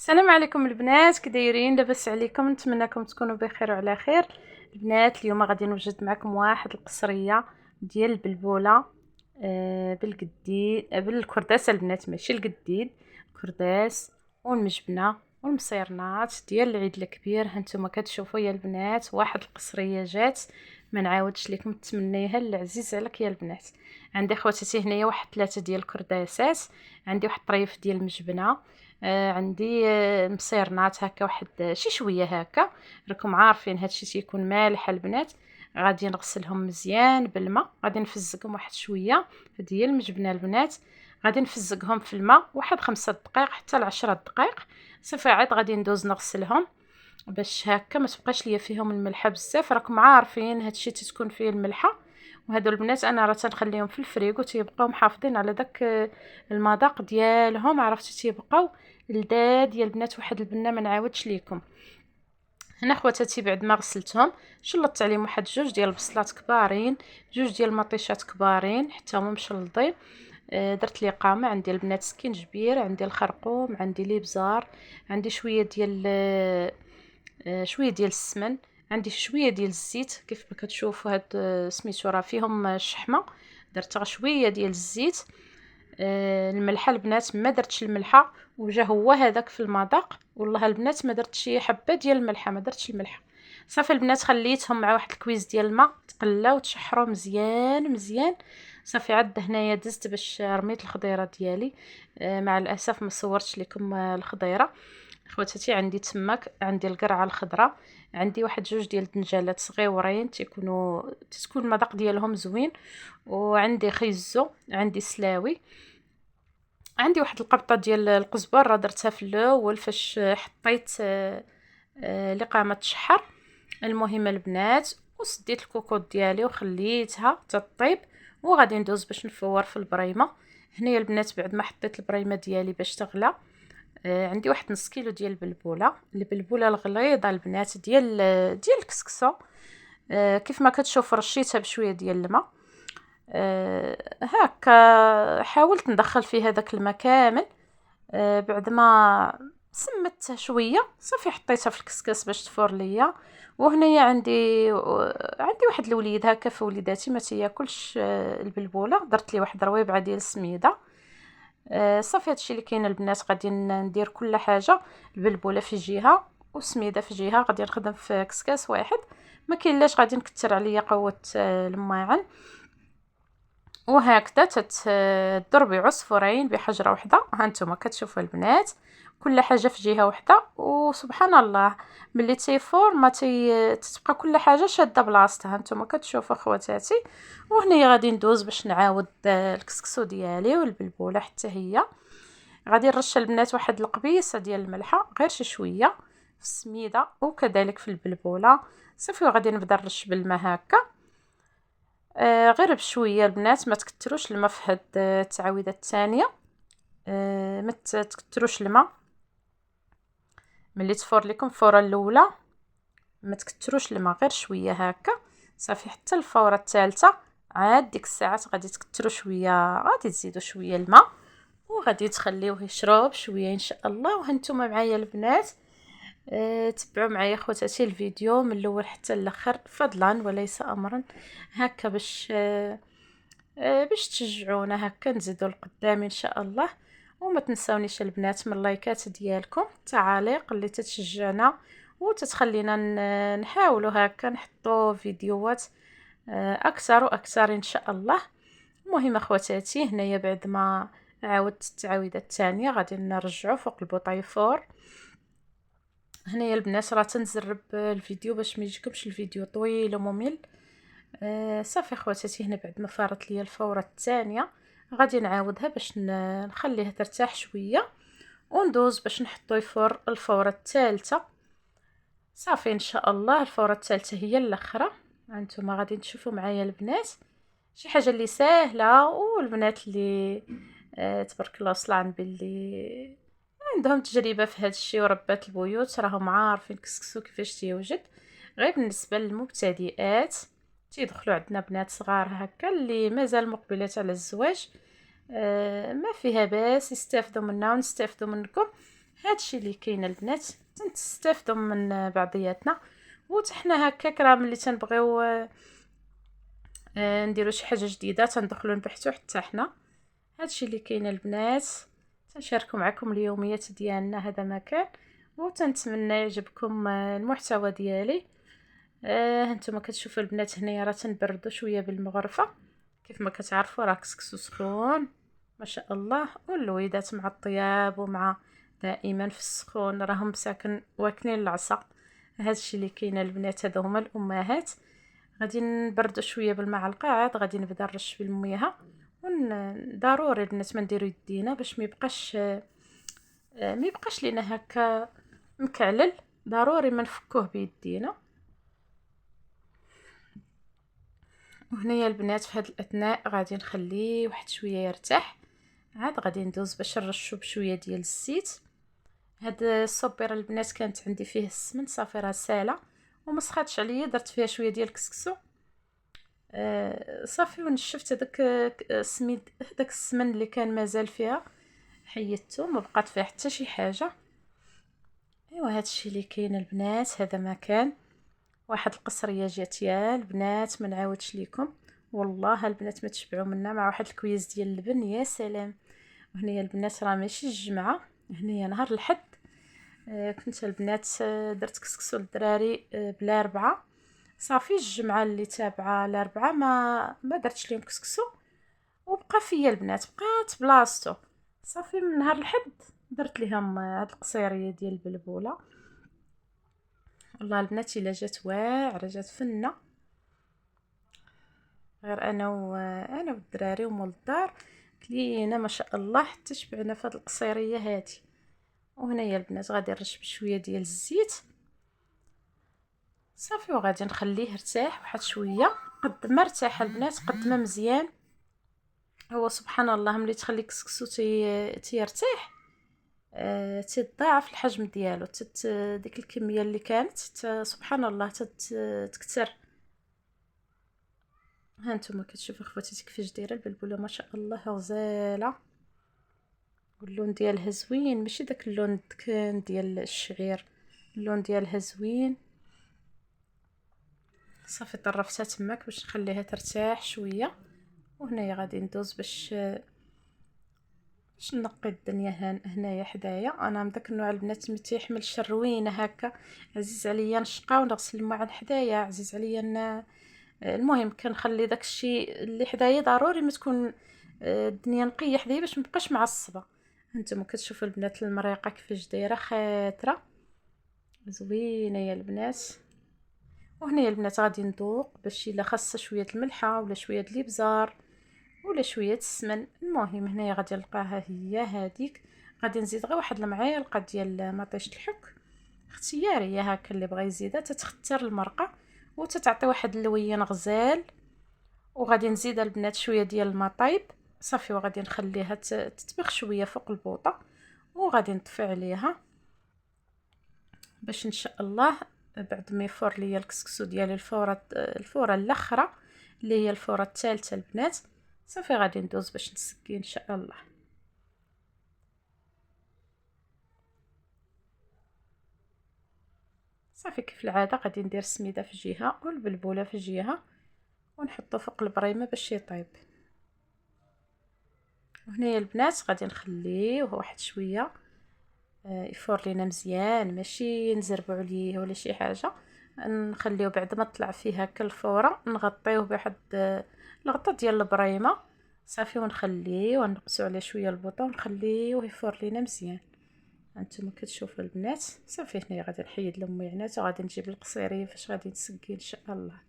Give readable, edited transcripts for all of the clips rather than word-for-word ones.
السلام عليكم البنات، كدايرين؟ لاباس عليكم؟ نتمنىكم تكونوا بخير وعلى خير. البنات اليوم غادي نوجد معكم واحد القصريه ديال البلبوله بالقديد بالكرداس البنات، ماشي القديد، الكرداس والمجبنه والمصيرنات ديال العيد الكبير. هانتوما كتشوفوا يا البنات واحد القصريه جات، ما نعاودش لكم، تمنيها العزيز عليك يا البنات. عندي خواتاتي هنايا واحد 3 ديال الكرداسات، عندي واحد طريف ديال المجبنه، عندي مصيرنات هكا واحد شي شويه هكا. راكم عارفين هادشي تيكون مالح البنات. غادي نغسلهم مزيان بالماء، غادي نفزقهم واحد شويه. هذه هي المجبنه البنات، غادي نفزقهم في الماء واحد 5 دقائق حتى ل 10 دقائق. صافي عاد غادي ندوز نغسلهم باش هكا ما تبقاش ليا فيهم الملحه بزاف. راكم عارفين هادشي تتكون فيه الملحه. وهادو البنات انا راه تنخليهم في الفريغو تيبقاو محافظين على داك المذاق ديالهم، عرفتي تيبقاو لذاذ ديال البنات. واحد البنه ما نعاودش ليكم. هنا خواتاتي بعد ما غسلتهم شلطت عليهم واحد 2 ديال البصلات كبارين، 2 ديال المطيشات كبارين حتى هما مشلضين. درت لي قامه، عندي البنات سكينجبير، عندي الخرقوم، عندي الابزار، عندي شويه ديال شويه ديال السمن، عندي شويه ديال الزيت. كيف ما كتشوفوا هاد سميتو راه فيهم الشحمه، درت غير شويه ديال الزيت. الملحه البنات ما درتش الملحه، وجا هو هذاك في المذاق. والله البنات ما درتش شي حبه ديال الملحه، ما درتش الملحه. صافي البنات خليتهم مع واحد الكويز ديال الماء تقلاو تشحروا مزيان مزيان. صافي عاد هنايا دزت باش رميت الخضيره ديالي. مع الاسف ما صورتش لكم الخضيره. خواتاتي عندي تماك، عندي القرعه الخضراء، عندي واحد 2 ديال الدنجالات صغيورين تكون المذاق ديالهم زوين، وعندي خيزو، عندي سلاوي، عندي واحد القبطه ديال القزبر راه درتها في الاول فاش حطيت اللي قامت تشحر. المهم البنات وسديت الكوكوط ديالي وخليتها تطيب، وغادي ندوز باش نفور في البريمه. هنايا البنات بعد ما حطيت البريمه ديالي باش تغلى، عندي واحد نص كيلو ديال البلبوله الغليظه البنات ديال الكسكسو. كيف ما كتشوف رشيتها بشويه ديال الماء. هكا حاولت ندخل فيه هذاك الماء كامل. بعد ما سمتها شويه صافي حطيتها في الكسكس باش تفور ليا. وهنايا عندي واحد الوليد هكا في وليداتي ما تياكلش البلبوله، درت لي واحد رويبعه ديال السميده. صافي هادشي اللي كاين البنات. غادي ندير كل حاجه، البلبوله في جهه وسميده في جهه، غادي نخدم في كسكاس واحد. ما كاين لاش غادي نكثر عليا قوه الماعن. وهكذا تضربي عصفورين بحجره واحده. هانتوما كتشوفوا البنات كل حاجه في جهه واحده، وسبحان الله ملي تيفور ما تتبقى كل حاجه شاده بلاصتها. هانتوما كتشوفوا خواتاتي. وهنا غادي ندوز باش نعاود الكسكسو ديالي والبلبوله حتى هي. غادي نرش البنات واحد القبيصه ديال الملحه، غير شي شويه في السميده وكذلك في البلبوله. صافي وغادي نبدا نرش بالماء هكا غير بشويه البنات، ما تكتروش الماء في هاد التعويضه الثانيه. ما تكتروش الماء ملي تفور لكم الفوره الاولى، ما تكتروش الماء غير شويه هكا. صافي حتى الفوره الثالثه عاد ديك الساعات غادي تكتروا شويه، غادي تزيدوا شويه الماء وغادي تخليوه يشرب شويه ان شاء الله. وهانتوما معايا البنات تبعوا معايا خواتاتي الفيديو من الاول حتى الاخر فضلا وليس امرا، هكا باش تشجعونا هكا نزيدوا لقدام ان شاء الله. وما تنساونيش البنات من اللايكات ديالكم، التعاليق اللي تتشجعنا وتتخلينا نحاولوا هكا نحطوا فيديوهات اكثر واكثر ان شاء الله. المهم اخواتاتي هنايا بعد ما عاودت التعويضه الثانيه غادي نرجعوا فوق البوطيفور. هنايا البنات راه تنزرب الفيديو باش ما يجيكمش الفيديو طويل وممل. صافي خواتاتي هنا بعد ما فارت ليا الفوره الثانيه غادي نعاودها باش نخليها ترتاح شويه وندوز باش نحطو يفور الفوره الثالثه. صافي ان شاء الله الفوره الثالثه هي الاخره. هانتوما غادي تشوفوا معايا البنات شي حاجه اللي ساهله، والبنات اللي تبارك الله صلان باللي عندهم تجربه في هذا الشيء وربات البيوت راهم عارفين كسكسو كيفاش تيوجد. غير بالنسبه للمبتدئات تيدخلوا عندنا بنات صغار هكا اللي مازال مقبلات على الزواج، ما فيها باس يستافدوا منا ونستافدوا منكم. هادشي اللي كاين البنات، تنستافدوا من بعضياتنا. وحنا هكاك راه ملي تنبغيو نديرو شي حاجه جديده تندخلوا نبحثوا حتى حنا. هادشي اللي كاين البنات، تنشاركوا معكم اليوميات ديالنا، هذا ما كان. وتنتمنى يعجبكم المحتوى ديالي. هانتوما كتشوفوا البنات هنايا راه تنبردوا شويه بالمغرفه، كيف ما كتعرفوا راه كسكسو سخون ما شاء الله، واللويدات مع الطياب ومع دائما في السخون راهم ساكن واكلين العصا. هادشي اللي كاين البنات، هادو هما الامهات. غادي نبردو شويه بالماء على القاعد، غادي نبدا نرش بالميها. ضروري البنات ما نديرو يدينا باش ما يبقاش لينا هكا مكعلل، ضروري ما نفكوه بيدينا. وهنايا البنات في هاد الاثناء غادي نخليه واحد شويه يرتاح، عاد غادي ندوز باش نرشو بشويه ديال الزيت. هاد الصبيره البنات كانت عندي فيه السمن صافي راه ساله وما سخاتش عليا، درت فيها شويه ديال الكسكسو صافي، ونشفت هذاك السميد، هذاك السمن اللي كان مازال فيها حيدته، ما بقات فيها حتى شي حاجه. ايوا هادشي اللي كاين البنات، هذا ما كان. واحد القصريه جات يا البنات ما نعاودش ليكم، والله البنات ما تشبعوا منها، مع واحد الكويز ديال اللبن يا سلام. وهنايا البنات راه ماشي الجمعه، هنايا نهار الحد. كنت البنات درت كسكسو للدراري بلا ربعه، صافي الجمعه اللي تابعه الاربعاء ما درتش لهم كسكسو، وبقى فيا البنات بقات بلاصتو. صافي من نهار الحد درت لهم هاد القصيريه ديال البلبوله. والله البنات الا جات واعره، جات فنه، غير انا والدراري ومول الدار كلينا ما شاء الله حتى شبعنا في هاد القصيريه هادي. وهنايا البنات غادي نرش بشويه ديال الزيت صافي، وغادي نخليه يرتاح واحد شويه. قد ما ارتاح البنات قد ما مزيان. هو سبحان الله ملي تخلي كسكسو تيرتاح تضاعف الحجم ديالو، ديك الكميه اللي كانت سبحان الله تكثر. ها نتوما كتشوفوا خواتاتي كيفاش دايره البلبوله ما شاء الله غزاله، واللون ديالها زوين، ماشي داك اللون الدكان ديال الشعير، اللون ديالها زوين. صافي طرفتها تماك باش نخليها ترتاح شويه. وهنايا غادي ندوز باش نقي الدنيا هنايا حدايا. انا من داك النوع البنات اللي تيحمل الشروينه هكا، عزيز عليا نشقى ونغسل الماعن حدايا، عزيز عليا المهم كنخلي داك الشيء اللي حدايا ضروري ما تكون الدنيا نقيه حدايا باش مبقاش معصبه. هانتوما كتشوفوا البنات المريقه كيفاش دايره خاطره زوينه يا البنات. وهنايا البنات غادي نذوق باش الا خاصه شويه الملحه ولا شويه الابزار ولا شويه السمن. المهم هنايا غادي نلقاها هي هذيك، غادي نزيد غير واحد المعالقه ديال مطيشه الحك اختياريه هكا، اللي بغى يزيدها تتختار المرقه وتتعطي واحد اللوين غزال. وغادي نزيد البنات شويه ديال الماء طايب صافي، وغادي نخليها تطبخ شويه فوق البوطه، وغادي نطفي عليها باش ان شاء الله بعد ما يفور ليا الكسكسو ديالي الفوره الاخرى اللي هي الفوره الثالثه البنات، صافي غادي ندوز باش نسكي ان شاء الله. صافي كيف العاده غادي ندير السميده في جهه والبلبوله في جهه، ونحطو فوق البريمه باش يطيب. وهنايا البنات غادي نخليه واحد شويه يفور لينا مزيان، ماشي نزربوا عليه ولا شي حاجه، نخليه بعد ما طلع فيه هكا الفوره نغطيوه بواحد الغطا ديال البريمه صافي، ونخليه ونقصوا عليه شويه البوطه ونخليه يفور لينا مزيان. هانتوما كتشوفوا البنات صافي. هنايا غادي نحيد الميعنات وغادي نجيب القصيريه فاش غادي نسقي ان شاء الله.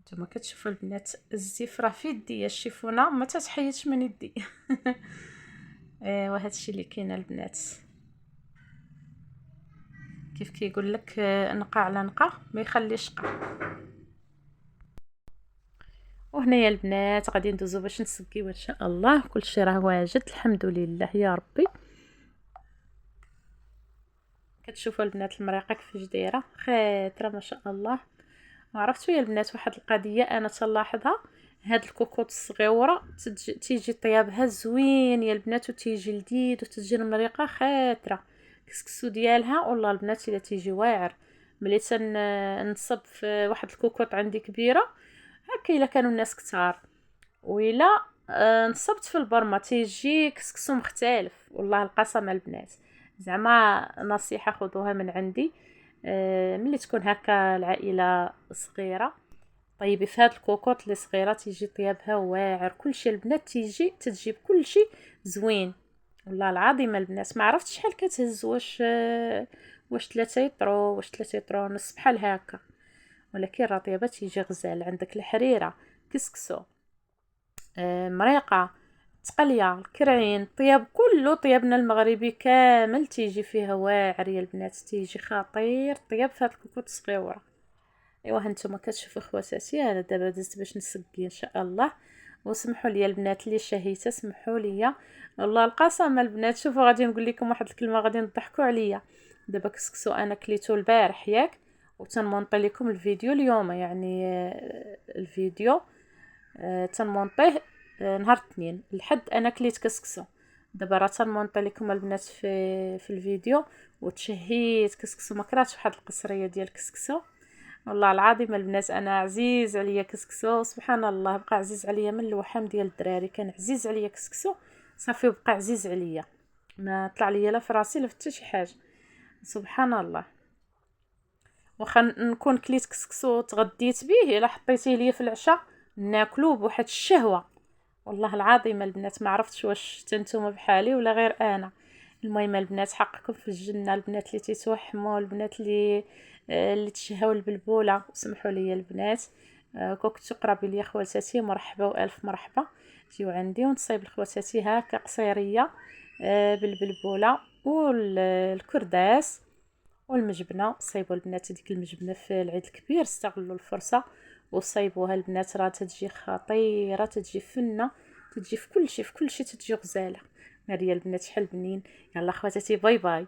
نتوما كتشوفوا البنات الزيف راه في يدي، الشيفونه ما تتحيدش من يدي. ايوا هادشي اللي كاين البنات، كيف كيقول لك نقع على نقع ما يخليش قع. وهنايا البنات غادي ندوزو باش نسقيو ان شاء الله. كلشي راه واجد الحمد لله يا ربي. كتشوفوا البنات المريقه كيفاش دايره خاطره ما شاء الله. عرفتوا يا البنات واحد القضيه انا تلاحظها، هاد الكوكوط الصغيوره تيجي طيابها زوين يا البنات، وتيجي لذيذ وتجي المريقه خاطره. كسكسو ديالها والله البنات الا تيجي واعر. ملي نصب في واحد الكوكوط عندي كبيره هكا الا كانوا الناس كتار، وإلا نصبت في البرمه تيجي كسكسو مختلف. والله القسم البنات، زعما نصيحه خذوها من عندي. ملي تكون هكا العائله صغيره طيبي في هاد الكوكوط اللي صغيره تيجي طيابها واعر. كلشي البنات تتجيب كلشي زوين. والله العظيم البنات ما عرفتش شحال كتهز، واش 3 يطرو واش 3 يطرو ونص بحال هكا، ولكن راه طيابه تيجي غزال. عندك الحريره، كسكسو، مريقه، تقليه، الكرعين، طياب كله طيابنا المغربي كامل تيجي فيها واعر يا البنات، تيجي خطير طياب في هاد الكوكوط الصغيوره. ايوا هانتوما كتشوفوا خواتاتي، انا دابا دزت باش نسقي ان شاء الله. وسمحوا لي البنات اللي شهيته، سمحوا لي والله القسم البنات. شوفوا غادي نقول لكم واحد الكلمه غادي تضحكوا عليا. دابا كسكسو انا كليتو البارح ياك، وتنمونطي لكم الفيديو اليوم يعني الفيديو تنمونطيه نهار الاثنين. الحد انا كليت كسكسو، دابا راه تنمونطي لكم البنات في الفيديو. وتشهيت كسكسو، ما كرهتش واحد القصريه ديال كسكسو. والله العظيم البنات انا عزيز عليا كسكسو، سبحان الله بقى عزيز عليا من الوحم ديال الدراري. كان عزيز عليا كسكسو صافي بقى عزيز عليا، ما طلع ليا لا في راسي لا حتى شي حاجه. سبحان الله. واخا نكون كليت كسكسو تغديت به الا حطيتيه ليا في العشاء ناكلو بواحد الشهوه. والله العظيم البنات ما عرفتش واش نتوما بحالي ولا غير انا. المهم البنات حقكم في الجنه، البنات اللي تيتوحموا، البنات اللي تشهوا البلبوله. سمحوا لي البنات، كنتو قرابي ليا خواتاتي مرحبا والف مرحبا. جيو عندي ونصايب لخواتاتي هكا قصيريه بالبلبوله والكرداس والمجبنه. صايبوا البنات ديك المجبنه في العيد الكبير، استغلوا الفرصه وصايبوها البنات. راه تتجي خطيره، تتجي فنه، تتجي في كل شيء تتجي غزاله. ناريه البنات شحال بنين. يلا خواتاتي باي باي.